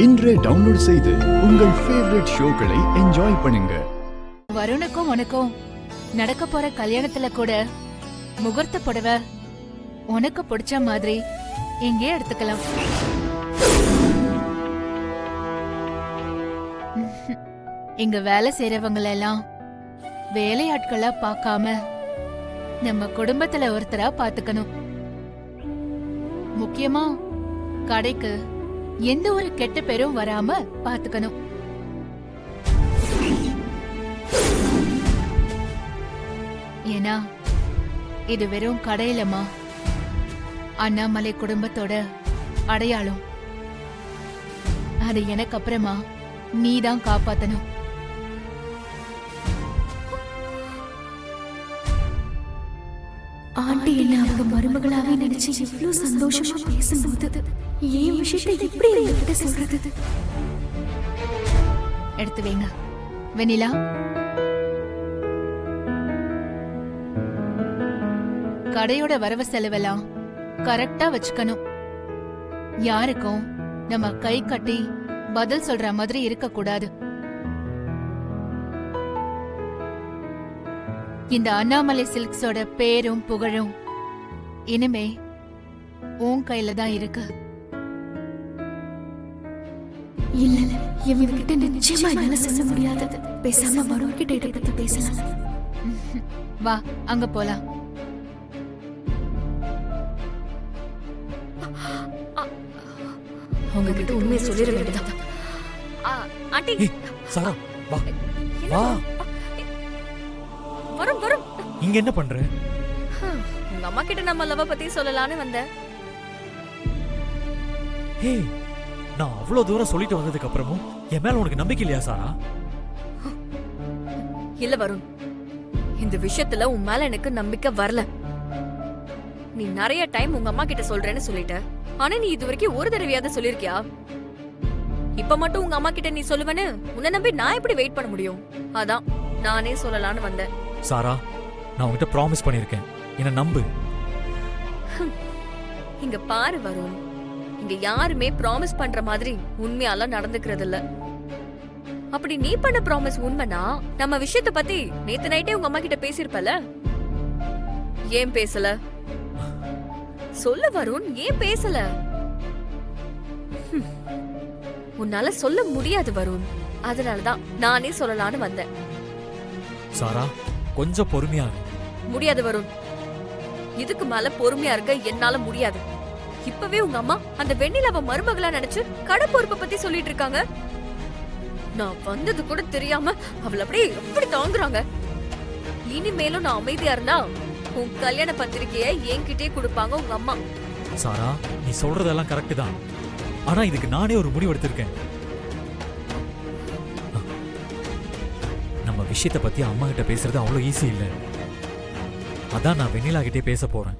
இன்றே டவுன்லோட் செய்து உங்கள் ஃபேவரட் ஷோக்களை என்ஜாய் பண்ணுங்க. வருணுக்கும் உனக்கும் நடக்க போற கல்யாணத்துல கூட முகூர்த்த புடவை உனக்கு பிடிச்ச மாதிரி இங்கே எடுத்துக்கலாம். இங்க வேலை செய்யறவங்கள எல்லாம் வேலையாட்களா பார்க்காம நம்ம குடும்பத்துல ஒருத்தரா பாத்துக்கணும். முக்கியமா கடைக்கு எந்த ஒரு கெட்ட பேரும் வராம பாத்துக்கணும். ஏன்னா இது வெறும் கடையிலமா அண்ணாமலை குடும்பத்தோட அடையாளம். அது எனக்கு அப்புறமா நீதான் காப்பாத்தணும். ஆண்டி என்ன அவங்க மருமகளாவே நினைச்சு இவ்வளவு சந்தோஷமா பேசும்போது ஏன் விஷயத்தை எப்படி என்கிட்ட சொல்றது? எடுத்து வைங்க வெண்ணிலா. கடையோட வரவு செலவெல்லாம் கரெக்டா வச்சுக்கணும். யாருக்கும் நம்ம கை கட்டி பதில் சொல்ற மாதிரி இருக்க கூடாது. இந்த அண்ணாமலை சில்க்ஸோட பேரும் புகழும் இனிமே உன் கையில தான் இருக்கு. இல்ல இவங்கிட்ட நிச்சயமா என்னால சொல்ல முடியாது. பேசாம வருண்கிட்ட இதை பத்தி பேசலாம். வா அங்க போலாம். உங்ககிட்ட உண்மையை சொல்லிட வேண்டியதான். ஆண்டி சாரா வா வா. வரும் வரும். இங்க என்ன பண்ற? உங்க அம்மா கிட்ட நம்ம லவ் பத்தி சொல்லலாம்னு வந்தேன். ஹே, நான் அவ்வளவு தூரம் சொல்லிட்டு வந்ததுக்கு அப்புறமும் என் மேல உனக்கு நம்பிக்கை இல்லையா சாரா? இல்ல வருண், இந்த விஷயத்துல உன் மேல எனக்கு நம்பிக்கை வரல. நீ நிறைய டைம் உங்க அம்மா கிட்ட சொல்றேன்னு சொல்லிட்ட. ஆனா நீ இது வரைக்கும் ஒரு தடவையாவது சொல்லிருக்கியா? இப்ப மட்டும் உங்க அம்மா கிட்ட நீ சொல்லுவேன்னு உன்னை நம்பி நான் எப்படி வெயிட் பண்ண முடியும்? அதான் நானே சொல்லலான்னு வந்தேன். சாரா, நான் உன்கிட்ட ப்ராமிஸ் பண்ணிருக்கேன், என்ன நம்பு. இங்க பாரு வருண், இங்க யாருமே ப்ராமிஸ் பண்ற மாதிரி உண்மையால நடந்துக்கிறது இல்ல. அப்படி நீ பண்ண ப்ராமிஸ் உண்மைனா நம்ம விஷயத்தை பத்தி நேத்து நைட்டே உங்க அம்மா கிட்ட பேசிருப்பல. ஏன் பேசல? சொல்ல வருண், ஏன் பேசல? உன்னால சொல்ல முடியாது வருண், அதனாலதான் நானே சொல்லலான்னு வந்தேன். சாரா, கொஞ்சம் பொறுமையா இரு. முடியாது வருண், இதுக்கு மேல பொறுமையா இருக்க என்னால முடியாது. இப்பவே உங்க அம்மா அந்த வெண்ணிலாவ மருமகளா நினைச்சு கடை பொறுப்பை பத்தி சொல்லிட்டு இருக்காங்க. நான் வந்தது கூட தெரியாம அவளை அப்படியே எப்படி தாங்குறாங்க. இனிமேலும் நான் அமைதியா இருந்தா உன் கல்யாண பத்திரிக்கைய என்கிட்டே கொடுப்பாங்க உங்க அம்மா. சாரா, நீ சொல்றதெல்லாம் கரெக்ட் தான். ஆனா இதுக்கு நானே ஒரு முடிவு எடுத்திருக்கேன். நம்ம விஷயத்தை பத்தி அம்மா கிட்ட பேசுறது அவ்வளவு ஈஸி இல்ல. அதான் நான் வெண்ணிலா கிட்டே பேச போறேன்.